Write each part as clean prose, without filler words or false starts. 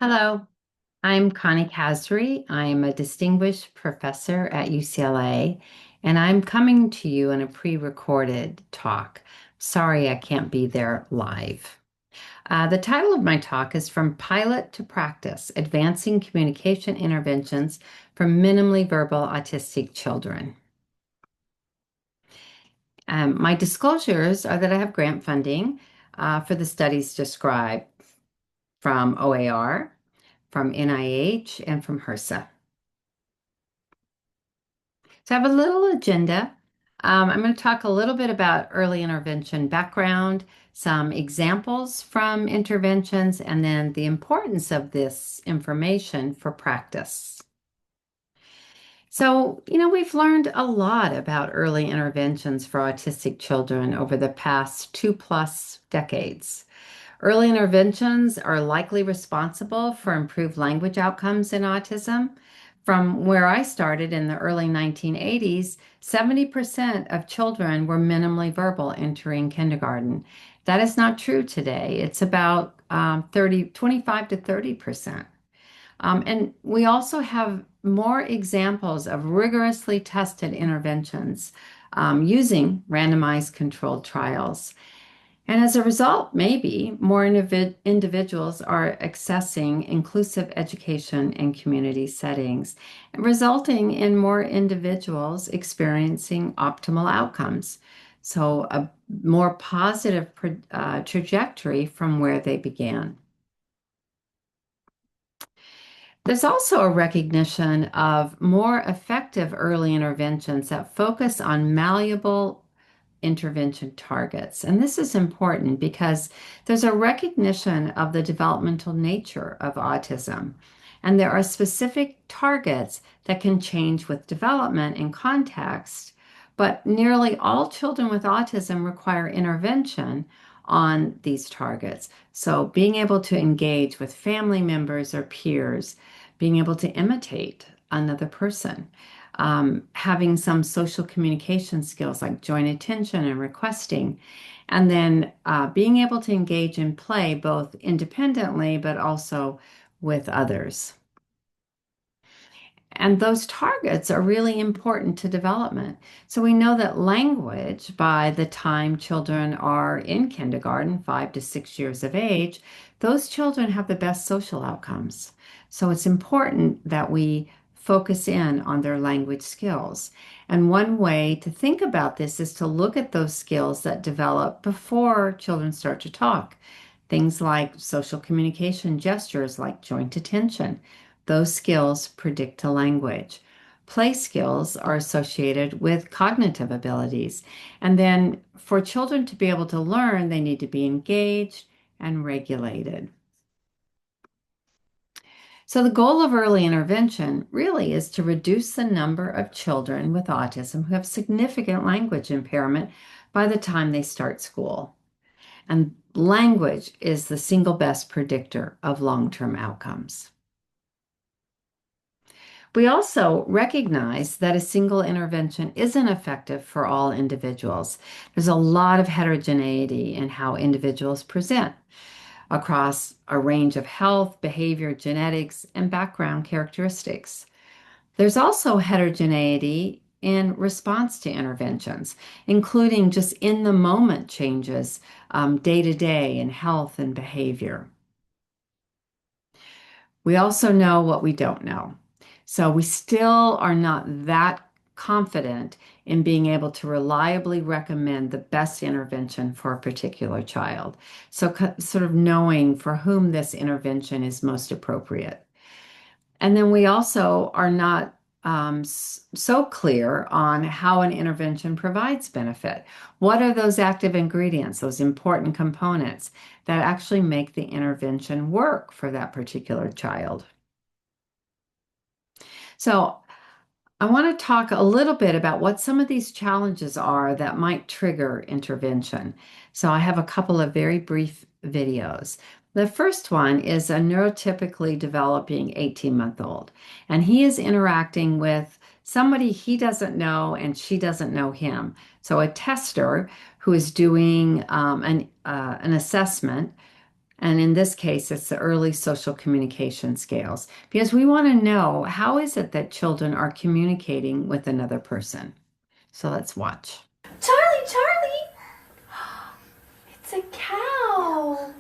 Hello, I'm Connie Kasri. I'm a distinguished professor at UCLA, and I'm coming to you in a pre-recorded talk. Sorry I can't be there live. The title of my talk is From Pilot to Practice, Advancing Communication Interventions for Minimally Verbal Autistic Children. My disclosures are that I have grant funding for the studies described from OAR, from NIH, and from HRSA. So I have a little agenda. I'm going to talk a little bit about early intervention background, some examples from interventions, and then the importance of this information for practice. So, we've learned a lot about early interventions for autistic children over the past 2+ decades. Early interventions are likely responsible for improved language outcomes in autism. From where I started in the early 1980s, 70% of children were minimally verbal entering kindergarten. That is not true today. It's about 25 to 30%. And we also have more examples of rigorously tested interventions using randomized controlled trials. And as a result, maybe more individuals are accessing inclusive education in community settings, resulting in more individuals experiencing optimal outcomes. So, a more positive trajectory from where they began. There's also a recognition of more effective early interventions that focus on malleable intervention targets. And this is important because there's a recognition of the developmental nature of autism. And there are specific targets that can change with development and context, but nearly all children with autism require intervention on these targets. So being able to engage with family members or peers, being able to imitate another person, having some social communication skills like joint attention and requesting, and then being able to engage in play both independently but also with others. And those targets are really important to development. So we know that language, by the time children are in kindergarten, 5 to 6 years of age, those children have the best social outcomes. So it's important that we focus in on their language skills. And one way to think about this is to look at those skills that develop before children start to talk. Things like social communication gestures like joint attention. Those skills predict a language. Play skills are associated with cognitive abilities. And then for children to be able to learn, they need to be engaged and regulated. So the goal of early intervention really is to reduce the number of children with autism who have significant language impairment by the time they start school. And language is the single best predictor of long-term outcomes. We also recognize that a single intervention isn't effective for all individuals. There's a lot of heterogeneity in how individuals present across a range of health, behavior, genetics, and background characteristics. There's also heterogeneity in response to interventions, including just in the moment changes day to day in health and behavior. We also know what we don't know. So we still are not that confident in being able to reliably recommend the best intervention for a particular child. So sort of knowing for whom this intervention is most appropriate. And then we also are not so clear on how an intervention provides benefit. What are those active ingredients, those important components that actually make the intervention work for that particular child? So I want to talk a little bit about what some of these challenges are that might trigger intervention. So I have a couple of very brief videos. The first one is a neurotypically developing 18-month-old, and he is interacting with somebody he doesn't know and she doesn't know him. So a tester who is doing an assessment, And in this case, it's the early social communication scales because we want to know how is it that children are communicating with another person. So let's watch. Charlie, Charlie! It's a cow.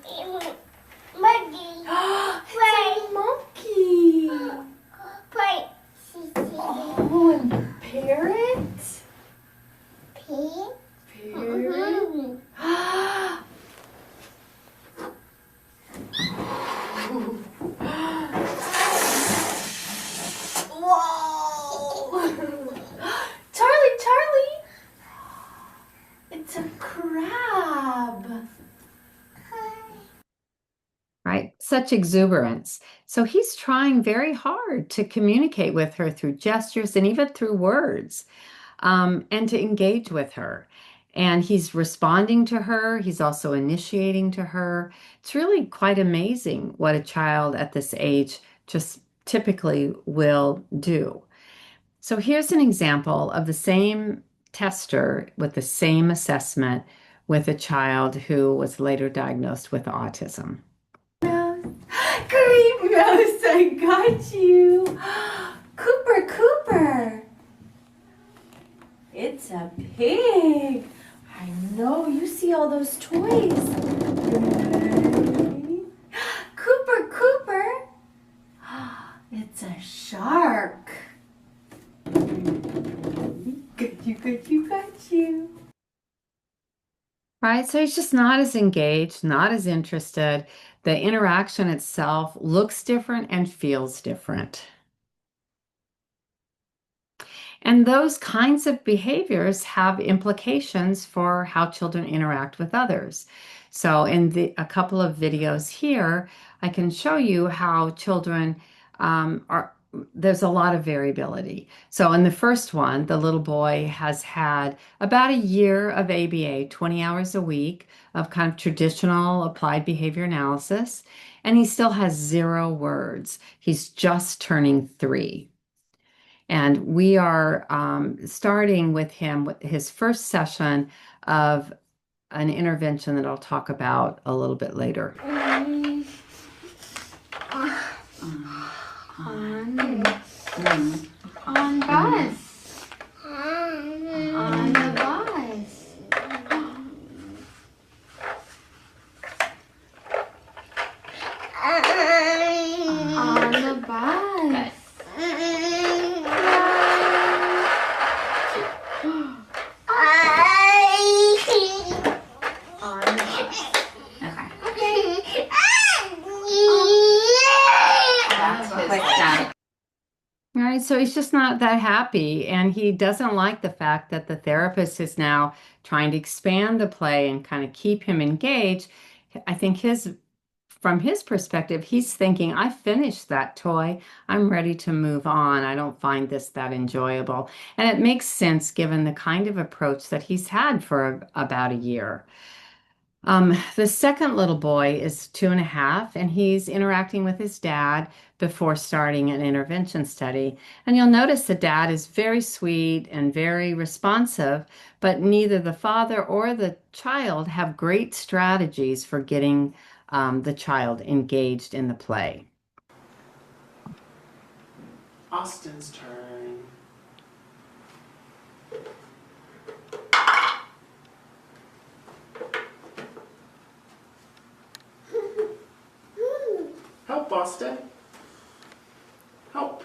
Monkey. It's a monkey. Play. Oh, and the parrot? Pig. Parrot. Whoa! Charlie, Charlie! It's a crab. Right? Such exuberance. So he's trying very hard to communicate with her through gestures and even through words, and to engage with her. And he's responding to her. He's also initiating to her. It's really quite amazing what a child at this age just typically will do. So here's an example of the same tester with the same assessment with a child who was later diagnosed with autism. Great mouse, I got you. Cooper, Cooper. It's a pig. I know, you see all those toys. Cooper, Cooper. It's a shark. Got you, got you. Right? So he's just not as engaged, not as interested. The interaction itself looks different and feels different. And those kinds of behaviors have implications for how children interact with others. So in a couple of videos here, I can show you how children there's a lot of variability. So in the first one, the little boy has had about a year of ABA, 20 hours a week of kind of traditional applied behavior analysis, and he still has 0 words. He's just turning 3. And we are starting with him with his first session of an intervention that I'll talk about a little bit later. On bus. On the bus. On the bus. All right, so he's just not that happy, and he doesn't like the fact that the therapist is now trying to expand the play and kind of keep him engaged. I think from his perspective, he's thinking, I finished that toy. I'm ready to move on. I don't find this that enjoyable. And it makes sense given the kind of approach that he's had for about a year. The second little boy is 2.5, and he's interacting with his dad before starting an intervention study. And you'll notice the dad is very sweet and very responsive, but neither the father or the child have great strategies for getting the child engaged in the play. Austin's turn. Help, Austin. Help.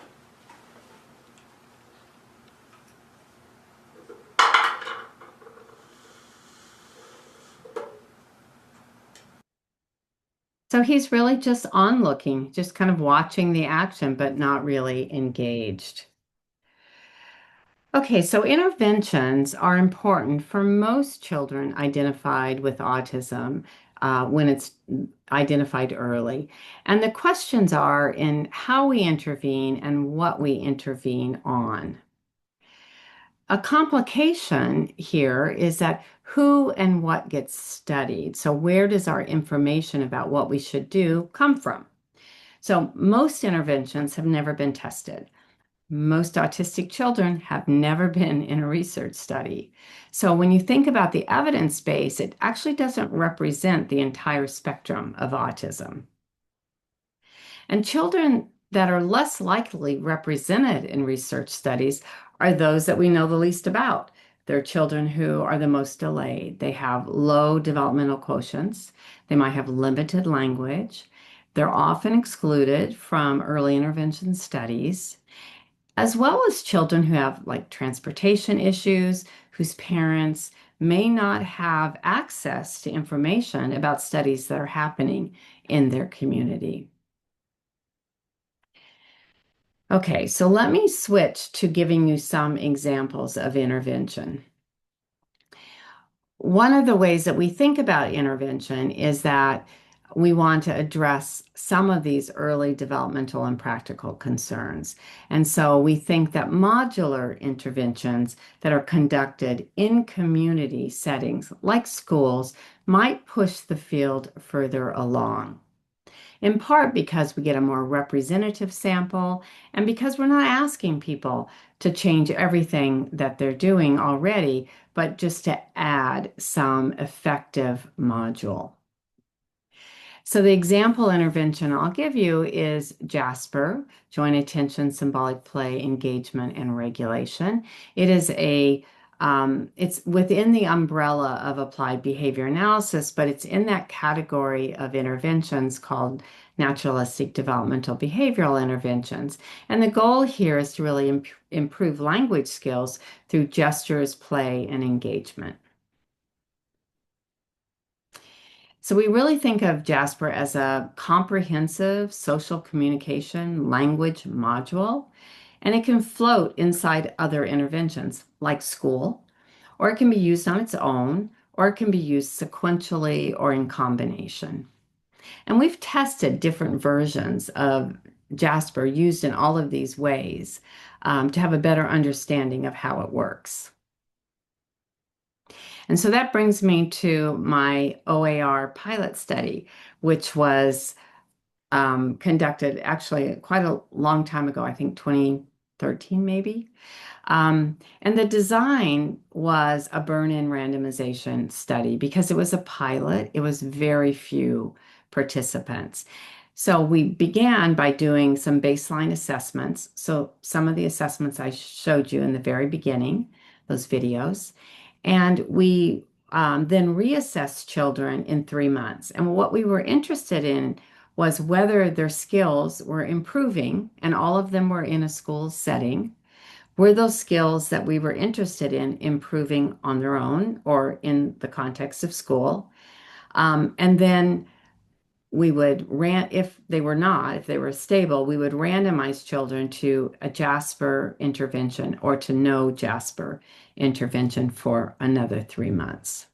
So he's really just onlooking, just kind of watching the action, but not really engaged. Okay, so interventions are important for most children identified with autism when it's identified early. And the questions are in how we intervene and what we intervene on. A complication here is that who and what gets studied. So where does our information about what we should do come from? So most interventions have never been tested. Most autistic children have never been in a research study. So when you think about the evidence base, it actually doesn't represent the entire spectrum of autism. And children that are less likely represented in research studies are those that we know the least about. They're children who are the most delayed. They have low developmental quotients. They might have limited language. They're often excluded from early intervention studies, as well as children who have like transportation issues, whose parents may not have access to information about studies that are happening in their community. Okay, so let me switch to giving you some examples of intervention. One of the ways that we think about intervention is that we want to address some of these early developmental and practical concerns. And so we think that modular interventions that are conducted in community settings like schools might push the field further along, in part because we get a more representative sample and because we're not asking people to change everything that they're doing already, but just to add some effective module. So the example intervention I'll give you is Jasper, Joint Attention, Symbolic Play, Engagement, and Regulation. It is it's within the umbrella of applied behavior analysis, but it's in that category of interventions called naturalistic developmental behavioral interventions. And the goal here is to really improve language skills through gestures, play, and engagement. So we really think of Jasper as a comprehensive social communication language module, and it can float inside other interventions like school, or it can be used on its own, or it can be used sequentially or in combination. And we've tested different versions of Jasper used in all of these ways to have a better understanding of how it works. And so that brings me to my OAR pilot study, which was conducted actually quite a long time ago, I think 2013 maybe. And the design was a burn-in randomization study because it was a pilot. It was very few participants. So we began by doing some baseline assessments. So some of the assessments I showed you in the very beginning, those videos. And we then reassessed children in 3 months. And what we were interested in was whether their skills were improving, and all of them were in a school setting. Were those skills that we were interested in improving on their own or in the context of school? And then we would if they were not, if they were stable, we would randomize children to a Jasper intervention or to no Jasper intervention for another 3 months.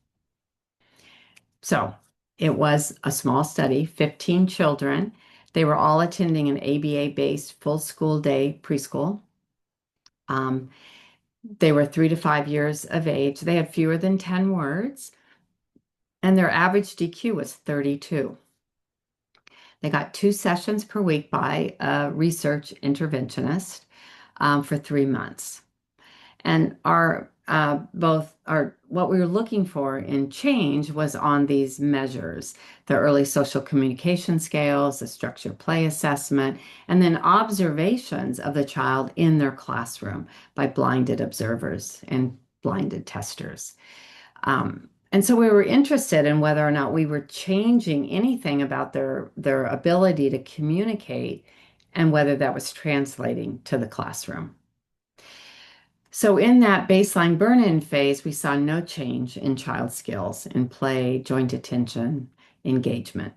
So it was a small study, 15 children. They were all attending an ABA-based full school day preschool. They were 3 to 5 years of age. They had fewer than 10 words, and their average DQ was 32. They got 2 sessions per week by a research interventionist for 3 months. And what we were looking for in change was on these measures, the early social communication scales, the structure play assessment, and then observations of the child in their classroom by blinded observers and blinded testers. And so we were interested in whether or not we were changing anything about their ability to communicate and whether that was translating to the classroom. So in that baseline burn-in phase, we saw no change in child skills in play, joint attention, engagement.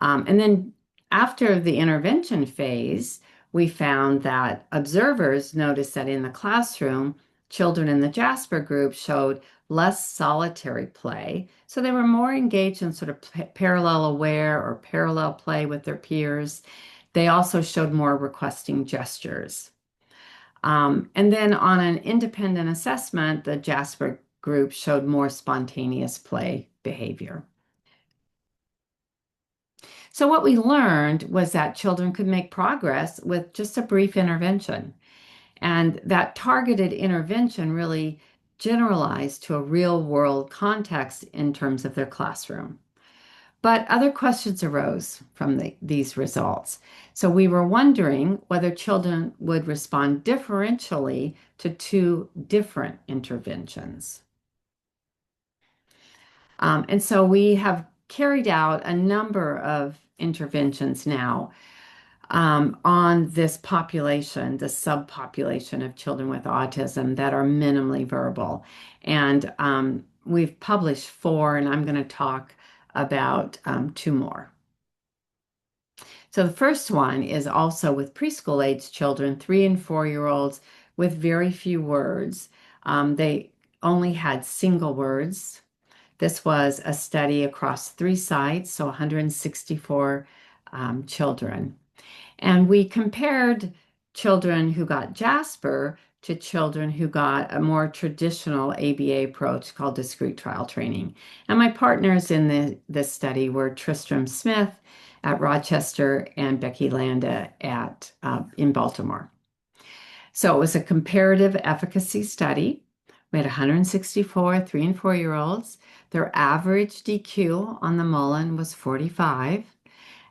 And then after the intervention phase, we found that observers noticed that in the classroom, children in the Jasper group showed less solitary play. So they were more engaged in sort of parallel aware or parallel play with their peers. They also showed more requesting gestures. And then on an independent assessment, the Jasper group showed more spontaneous play behavior. So what we learned was that children could make progress with just a brief intervention. And that targeted intervention really generalized to a real world context in terms of their classroom. But other questions arose from these results. So we were wondering whether children would respond differentially to two different interventions. And so we have carried out a number of interventions now on this population, the subpopulation of children with autism that are minimally verbal. And we've published four, and I'm going to talk about two more. So the first one is also with preschool age children, 3 and 4 year olds with very few words. They only had single words. This was a study across 3 sites, so 164 children. And we compared children who got Jasper to children who got a more traditional ABA approach called discrete trial training. And my partners in this study were Tristram Smith at Rochester and Becky Landa in Baltimore. So it was a comparative efficacy study. We had 164 3 and 4 year olds. Their average DQ on the Mullen was 45.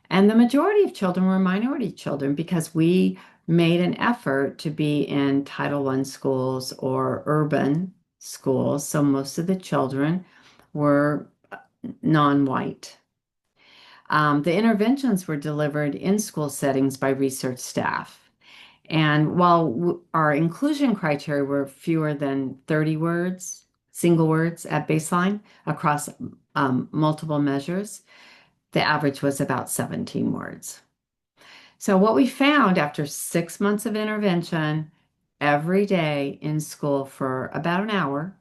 And the majority of children were minority children because we made an effort to be in Title I schools or urban schools. So most of the children were non-white. The interventions were delivered in school settings by research staff. And while our inclusion criteria were fewer than 30 words, single words at baseline across multiple measures, the average was about 17 words. So what we found after 6 months of intervention every day in school for about an hour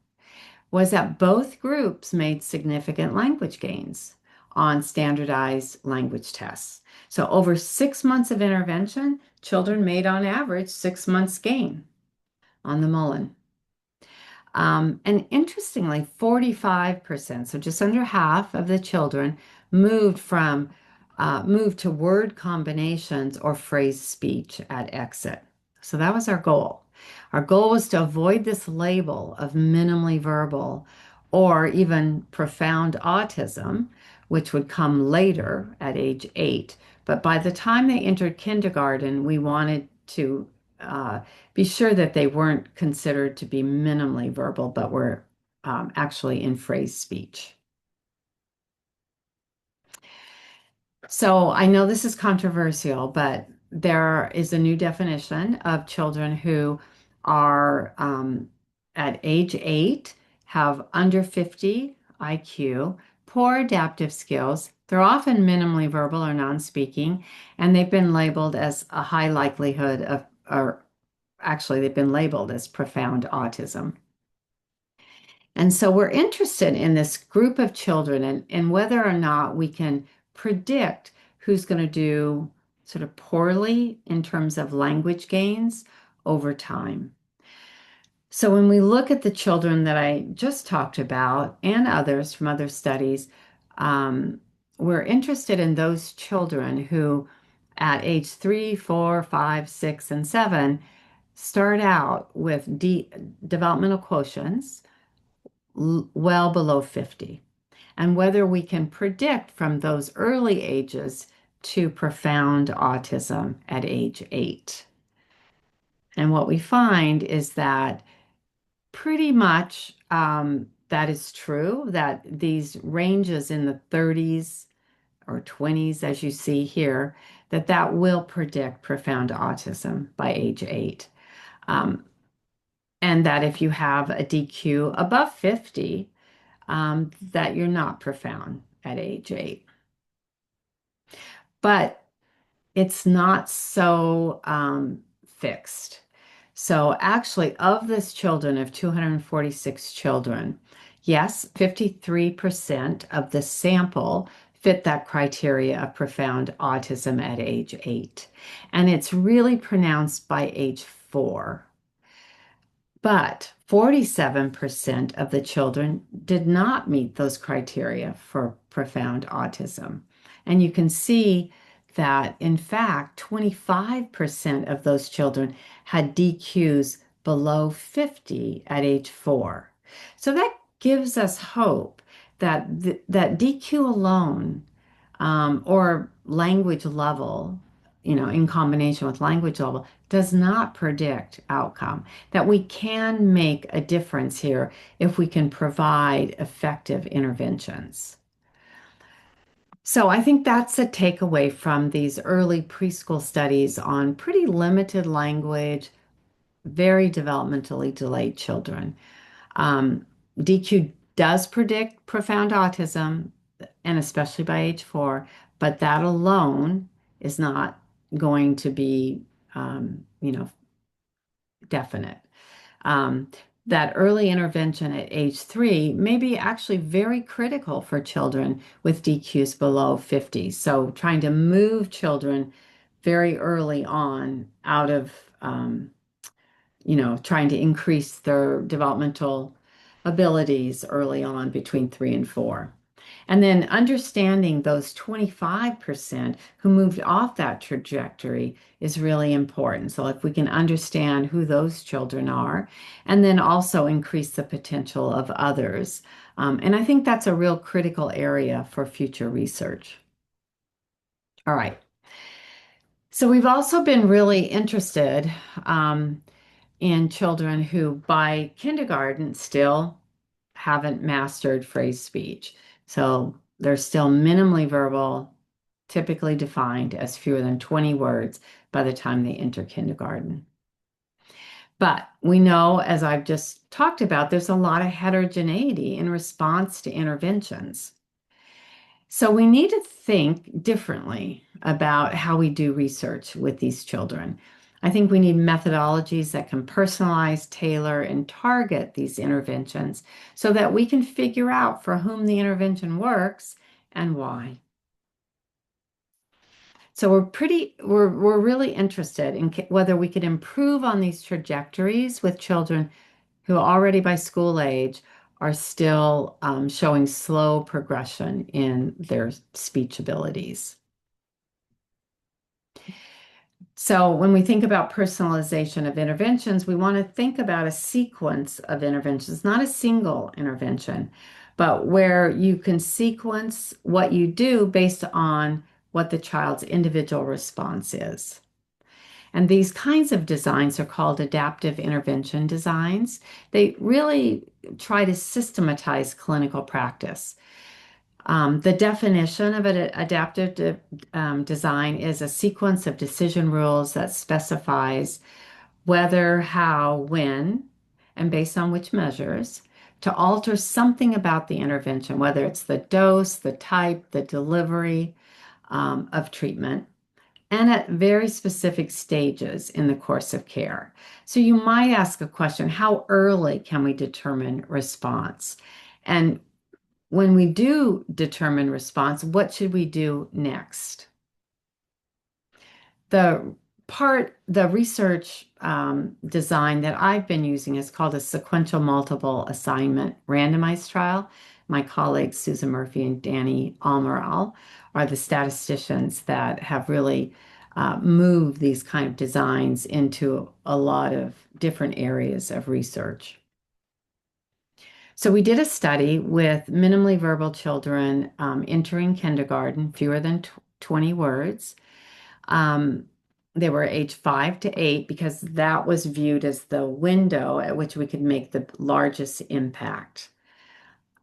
was that both groups made significant language gains on standardized language tests. So over 6 months of intervention, children made on average 6 months gain on the Mullen. And interestingly, 45%, so just under half of the children moved to word combinations or phrase speech at exit. So that was our goal. Our goal was to avoid this label of minimally verbal or even profound autism, which would come later at age 8. But by the time they entered kindergarten, we wanted to be sure that they weren't considered to be minimally verbal, but were actually in phrase speech. So I know this is controversial, but there is a new definition of children who are at age 8, have under 50 IQ, poor adaptive skills. They're often minimally verbal or non-speaking, and they've been labeled as a high likelihood of, or actually, they've been labeled as profound autism. And so we're interested in this group of children and whether or not we can predict who's going to do sort of poorly in terms of language gains over time. So when we look at the children that I just talked about and others from other studies, we're interested in those children who at age 3, 4, 5, 6, and 7 start out with developmental quotients well below 50, and whether we can predict from those early ages to profound autism at age 8. And what we find is that pretty much that is true, that these ranges in the 30s or 20s, as you see here, that will predict profound autism by age 8. And that if you have a DQ above 50, that you're not profound at age 8. But it's not so fixed. So actually, of this children, of 246 children, yes, 53% of the sample fit that criteria of profound autism at age 8. And it's really pronounced by age 4. But 47% of the children did not meet those criteria for profound autism. And you can see that, in fact, 25% of those children had DQs below 50 at age 4. So that gives us hope that that DQ alone, or language level, in combination with language level, does not predict outcome, that we can make a difference here if we can provide effective interventions. So I think that's a takeaway from these early preschool studies on pretty limited language, very developmentally delayed children. Um, DQ does predict profound autism, and especially by age 4, but that alone is not going to be, definite. Um, that early intervention at age 3 may be actually very critical for children with DQs below 50. So trying to move children very early on out of, trying to increase their developmental abilities early on between 3 and 4. And then understanding those 25% who moved off that trajectory is really important. So if we can understand who those children are, and then also increase the potential of others. And I think that's a real critical area for future research. All right. So we've also been really interested in children who by kindergarten still haven't mastered phrase speech. So they're still minimally verbal, typically defined as fewer than 20 words by the time they enter kindergarten. But we know, as I've just talked about, there's a lot of heterogeneity in response to interventions. So we need to think differently about how we do research with these children. I think we need methodologies that can personalize, tailor, and target these interventions so that we can figure out for whom the intervention works and why. So we're really interested in whether we could improve on these trajectories with children who already by school age are still showing slow progression in their speech abilities. So when we think about personalization of interventions, we want to think about a sequence of interventions, not a single intervention, but where you can sequence what you do based on what the child's individual response is. And these kinds of designs are called adaptive intervention designs. They really try to systematize clinical practice. The definition of an adaptive design is a sequence of decision rules that specifies whether, how, when, and based on which measures, to alter something about the intervention, whether it's the dose, the type, the delivery of treatment, and at very specific stages in the course of care. So you might ask a question, how early can we determine response? And when we do determine response, what should we do next? The research design that I've been using is called a sequential multiple assignment randomized trial. My colleagues, Susan Murphy and Danny Almiral, are the statisticians that have really moved these kind of designs into a lot of different areas of research. So we did a study with minimally verbal children entering kindergarten, fewer than 20 words. They were age 5 to 8 because that was viewed as the window at which we could make the largest impact.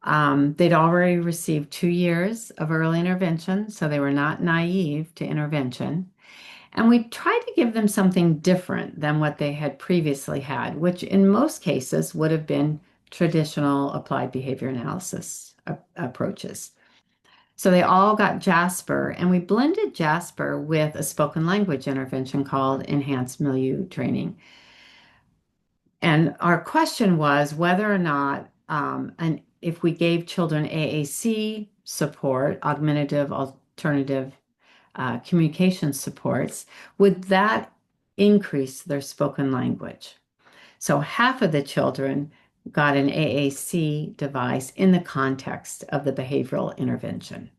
They'd already received 2 years of early intervention, so they were not naive to intervention. And we tried to give them something different than what they had previously had, which in most cases would have been traditional applied behavior analysis approaches. So they all got Jasper, and we blended Jasper with a spoken language intervention called enhanced milieu training. And our question was whether or not, and if we gave children AAC support, augmentative alternative communication supports, would that increase their spoken language? So half of the children got an AAC device in the context of the behavioral intervention.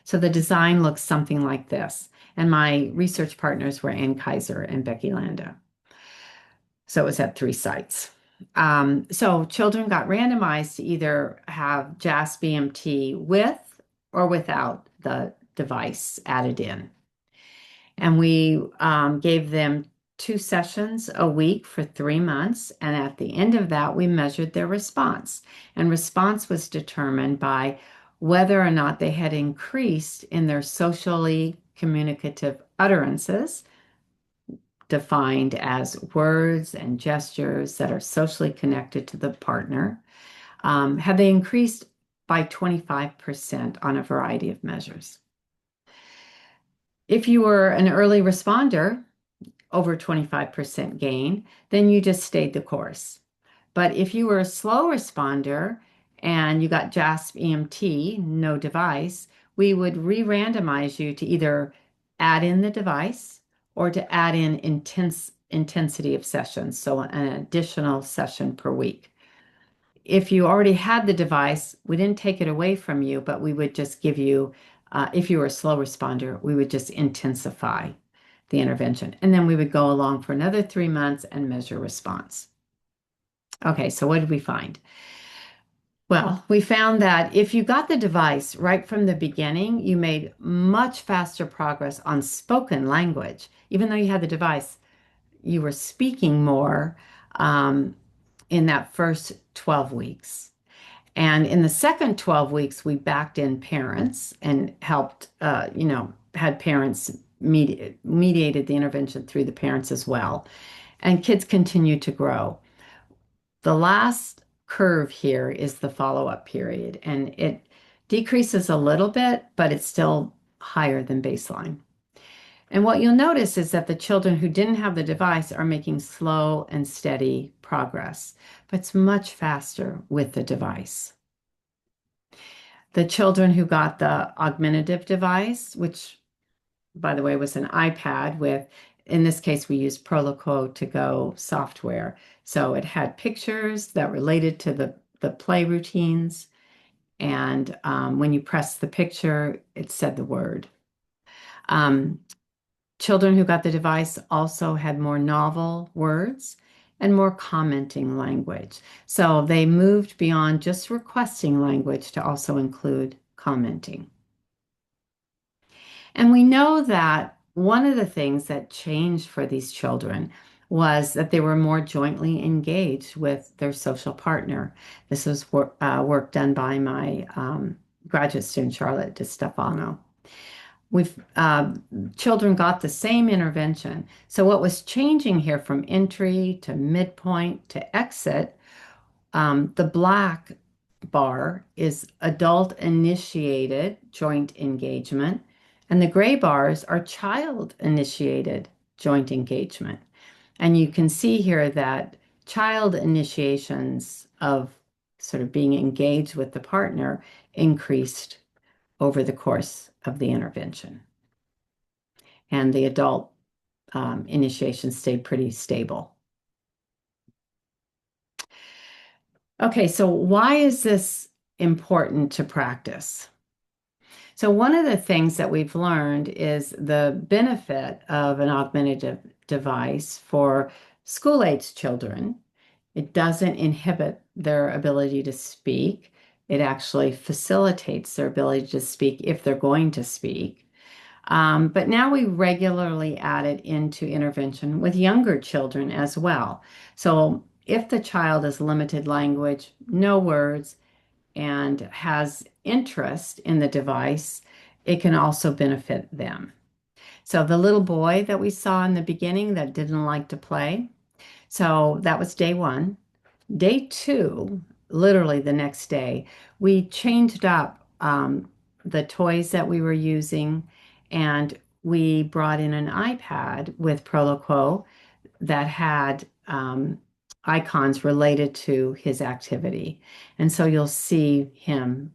So the design looks something like this. And my research partners were Ann Kaiser and Becky Landa. So it was at 3 sites. So children got randomized to either have JASP EMT with or without the device added in. And we gave them 2 sessions a week for 3 months. And at the end of that, we measured their response. And response was determined by whether or not they had increased in their socially communicative utterances, defined as words and gestures that are socially connected to the partner. Have they increased by 25% on a variety of measures? If you were an early responder, over 25% gain, then you just stayed the course. But if you were a slow responder and you got JASP EMT, no device, we would re-randomize you to either add in the device or to add in intensity of sessions, so an additional session per week. If you already had the device, we didn't take it away from you, but we would just give you, if you were a slow responder, we would just intensify the intervention. And then we would go along for another 3 months and measure response. Okay, so what did we find? Well, we found that if you got the device right from the beginning, you made much faster progress on spoken language. Even though you had the device, you were speaking more in that first 12 weeks. And in the second 12 weeks, we backed in parents and helped, had parents mediated the intervention through the parents as well. And kids continue to grow. The last curve here is the follow-up period, and it decreases a little bit, but it's still higher than baseline. And what you'll notice is that the children who didn't have the device are making slow and steady progress, but it's much faster with the device. The children who got the augmentative device, which by the way was an iPad with, in this case, we used Proloquo to go software. So it had pictures that related to the play routines. And when you pressed the picture, it said the word. Children who got the device also had more novel words and more commenting language. So they moved beyond just requesting language to also include commenting. And we know that one of the things that changed for these children was that they were more jointly engaged with their social partner. This was work done by my graduate student, Charlotte DiStefano. Children got the same intervention. So what was changing here from entry to midpoint to exit, the black bar is adult initiated joint engagement, and the gray bars are child initiated joint engagement. And you can see here that child initiations of sort of being engaged with the partner increased over the course of the intervention. And the adult initiation stayed pretty stable. Okay, so why is this important to practice? So one of the things that we've learned is the benefit of an augmentative device for school-aged children. It doesn't inhibit their ability to speak. It actually facilitates their ability to speak if they're going to speak. But now we regularly add it into intervention with younger children as well. So if the child has limited language, no words, and has interest in the device, it can also benefit them. So the little boy that we saw in the beginning that didn't like to play, so that was day 1. Day 2, literally the next day, we changed up the toys that we were using, and we brought in an iPad with Proloquo that had icons related to his activity. And so you'll see him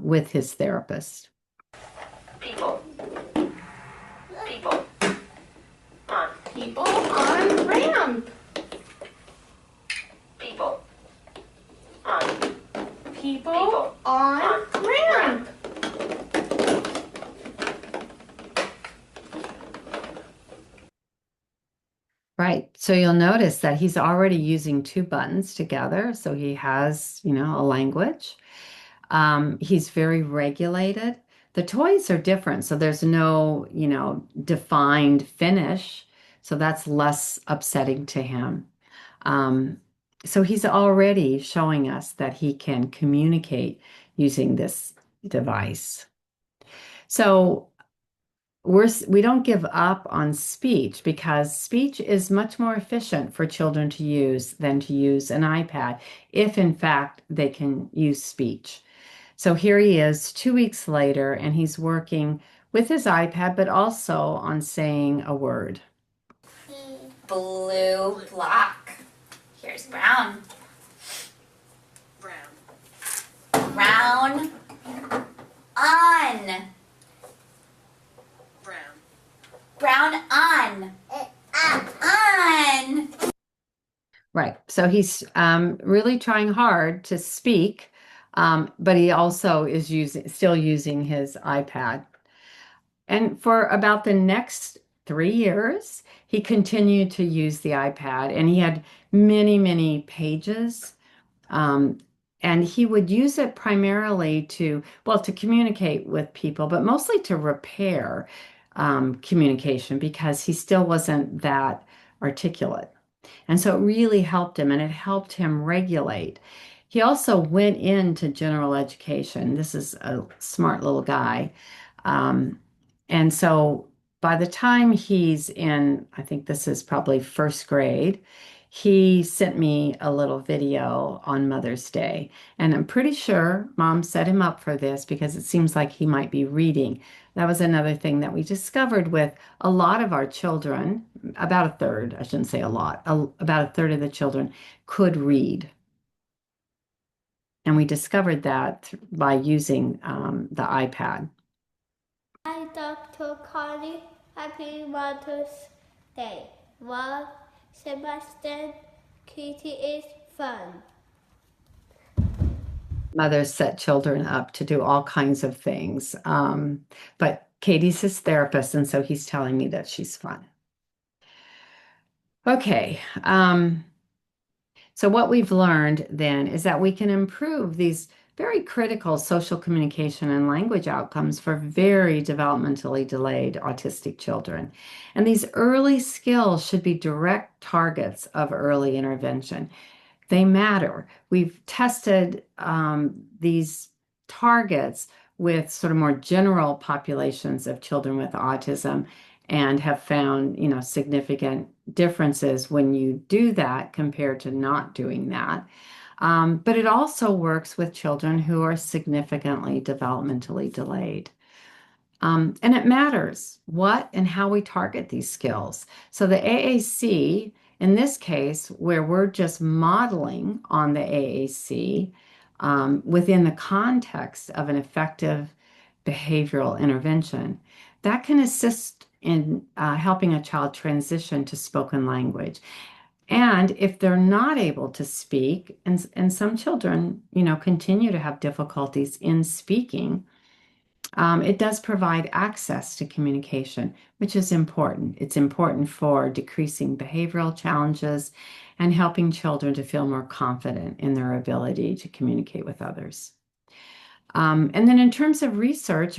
with his therapist. People. People. On. People on ramp. People. On. People on ramp. Right. So you'll notice that he's already using two buttons together. So he has, a language. He's very regulated. The toys are different. So there's no, defined finish. So that's less upsetting to him. Um, so he's already showing us that he can communicate using this device. So we don't give up on speech because speech is much more efficient for children to use than to use an iPad if in fact they can use speech. So here he is 2 weeks later, and he's working with his iPad, but also on saying a word. Blue, black. Here's brown. Brown, on. Brown, on. On. Right. So he's really trying hard to speak, but he also is still using his iPad. And for about the next 3 years, he continued to use the iPad, and he had many, many pages. Um, and he would use it primarily to communicate with people, but mostly to repair communication because he still wasn't that articulate. And so it really helped him, and it helped him regulate. He also went into general education. This is a smart little guy. Um, and so by the time he's in, I think this is probably first grade, he sent me a little video on Mother's Day. And I'm pretty sure mom set him up for this because it seems like he might be reading. That was another thing that we discovered with a lot of our children, about a third, I shouldn't say a lot, about a third of the children could read. And we discovered that by using the iPad. Hi, Dr. Connie. Happy Mother's Day. Well, Sebastian, Kitty is fun. Mothers set children up to do all kinds of things. But Katie's his therapist, and so he's telling me that she's fun. Okay. So what we've learned then is that we can improve these very critical social communication and language outcomes for very developmentally delayed autistic children. And these early skills should be direct targets of early intervention. They matter. We've tested these targets with sort of more general populations of children with autism and have found, significant differences when you do that compared to not doing that. But it also works with children who are significantly developmentally delayed. And it matters what and how we target these skills. So the AAC, in this case, where we're just modeling on the AAC within the context of an effective behavioral intervention, that can assist in helping a child transition to spoken language. And if they're not able to speak, and some children, continue to have difficulties in speaking, it does provide access to communication, which is important. It's important for decreasing behavioral challenges and helping children to feel more confident in their ability to communicate with others. And then in terms of research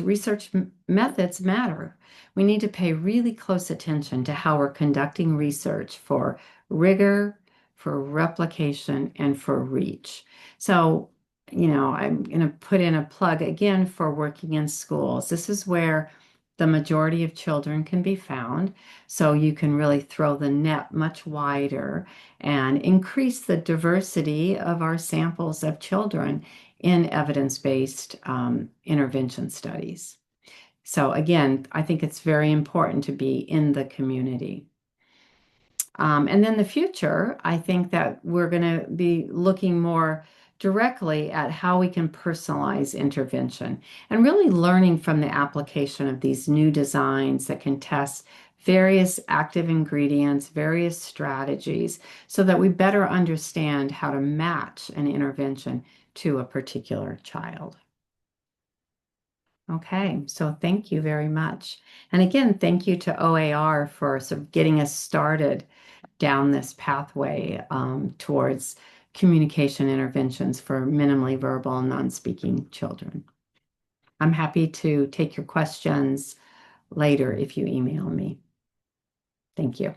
methods matter. We need to pay really close attention to how we're conducting research for rigor, for replication, and for reach. So, I'm going to put in a plug again for working in schools. This is where the majority of children can be found. So you can really throw the net much wider and increase the diversity of our samples of children in evidence-based intervention studies. So again, I think it's very important to be in the community. And then the future, I think that we're going to be looking more directly at how we can personalize intervention and really learning from the application of these new designs that can test various active ingredients, various strategies, so that we better understand how to match an intervention to a particular child. Okay, so thank you very much. And again, thank you to OAR for sort of getting us started down this pathway towards communication interventions for minimally verbal and non-speaking children. I'm happy to take your questions later if you email me. Thank you.